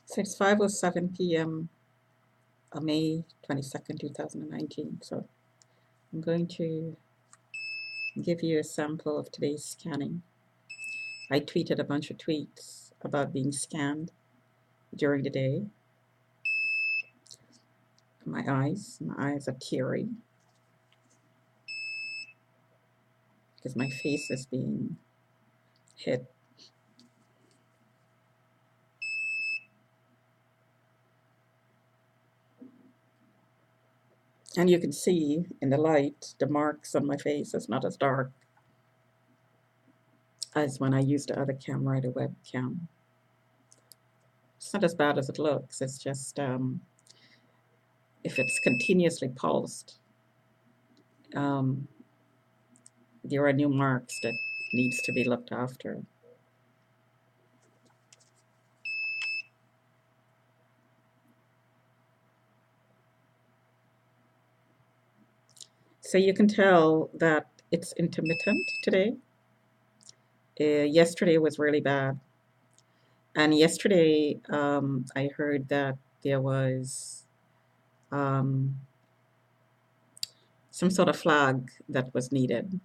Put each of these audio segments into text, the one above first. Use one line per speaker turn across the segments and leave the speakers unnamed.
So it's 5:07 p.m. May 22nd, 2019. So I'm going to give you a sample of today's scanning. I tweeted a bunch of tweets about being scanned during the day. My eyes are teary because my face is being hit. And you can see in the light, the marks on my face is not as dark as when I used the other camera, the webcam. It's not as bad as it looks. It's just if it's continuously pulsed, um, there are new marks that needs to be looked after. So you can tell that it's intermittent today. Yesterday was really bad. And yesterday, I heard that there was um, some sort of flag that was needed.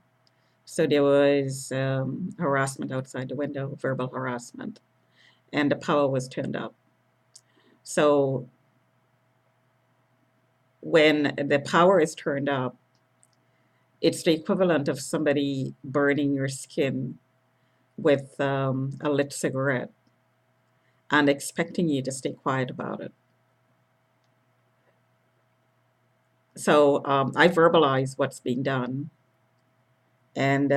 So there was harassment outside the window, verbal harassment, and the power was turned up. So when the power is turned up, it's the equivalent of somebody burning your skin with a lit cigarette and expecting you to stay quiet about it. So I verbalize what's being done, and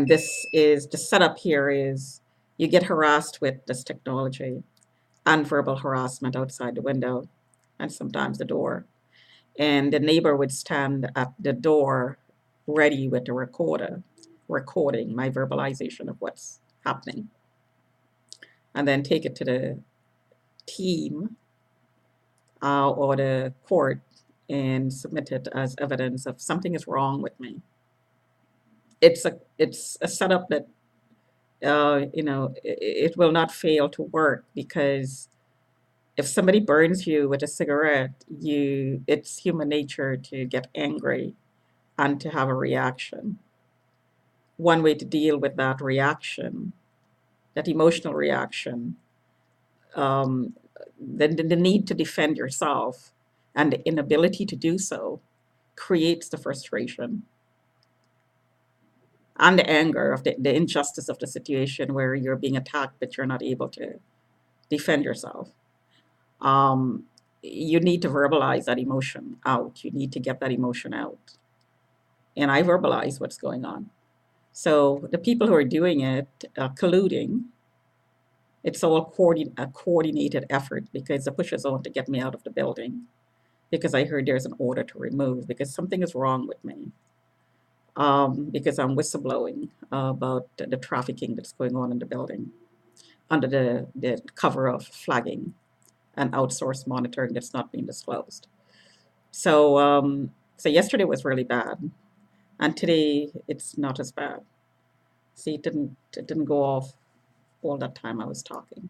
this is the setup here is you get harassed with this technology and verbal harassment outside the window and sometimes the door. And the neighbor would stand at the door ready with the recorder, recording my verbalization of what's happening, and then take it to the team or the court and submit it as evidence of something is wrong with me. It's a setup that it will not fail to work because if somebody burns you with a cigarette, it's human nature to get angry and to have a reaction. One way to deal with that reaction, that emotional reaction, um, the need to defend yourself and the inability to do so creates the frustration and the anger of the injustice of the situation where you're being attacked but you're not able to defend yourself. Um, you need to verbalize that emotion out. You need to get that emotion out. And I verbalize what's going on. So the people who are doing it, colluding, it's all a coordinated effort because the push is on to get me out of the building because I heard there's an order to remove because something is wrong with me. Because I'm whistleblowing about the trafficking that's going on in the building under the cover of flagging and outsourced monitoring that's not being disclosed. So yesterday was really bad, and today it's not as bad. See, it didn't go off all that time I was talking.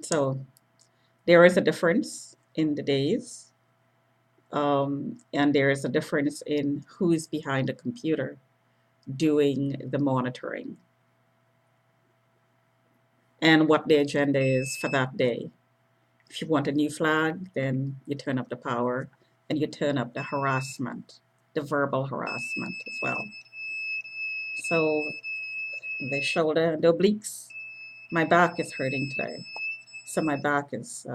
So there is a difference in the days, and there is a difference in who's behind the computer doing the monitoring and what the agenda is for that day. If you want a new flag, then you turn up the power and you turn up the harassment, the verbal harassment as well. So the shoulder, the obliques, my back is hurting today. So my back is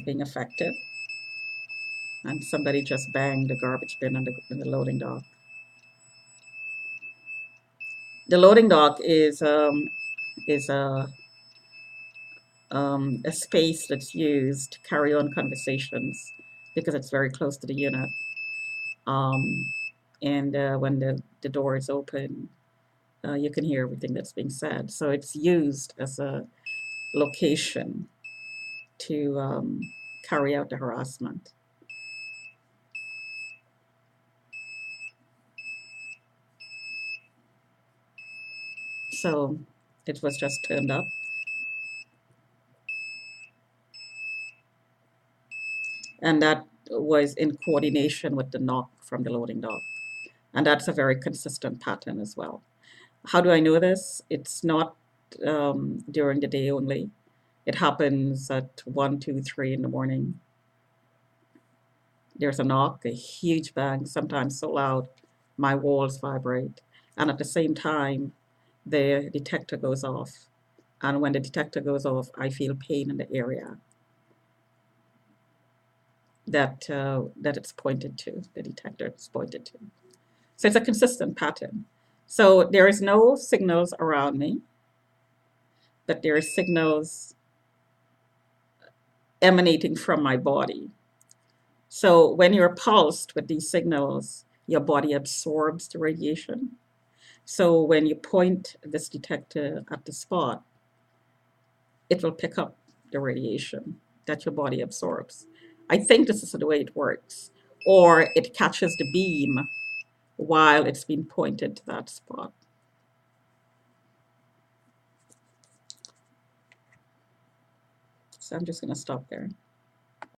being affected. And somebody just banged the garbage bin in the loading dock. The loading dock is a space that's used to carry on conversations because it's very close to the unit. Um, and when the door is open, you can hear everything that's being said. So it's used as a location to carry out the harassment. So It was just turned up. And that was in coordination with the knock from the loading dock. And that's a very consistent pattern as well. How do I know this? It's not during the day only. It happens at 1, 2, 3 in the morning. There's a knock, a huge bang, sometimes so loud my walls vibrate. And at the same time, the detector goes off. And when the detector goes off, I feel pain in the area that it's pointed to, the detector is pointed to. So it's a consistent pattern. So there is no signals around me, but there are signals emanating from my body. So when you're pulsed with these signals, your body absorbs the radiation. So when you point this detector at the spot, it will pick up the radiation that your body absorbs. I think this is the way it works. Or it catches the beam while it's being pointed to that spot. So I'm just going to stop there.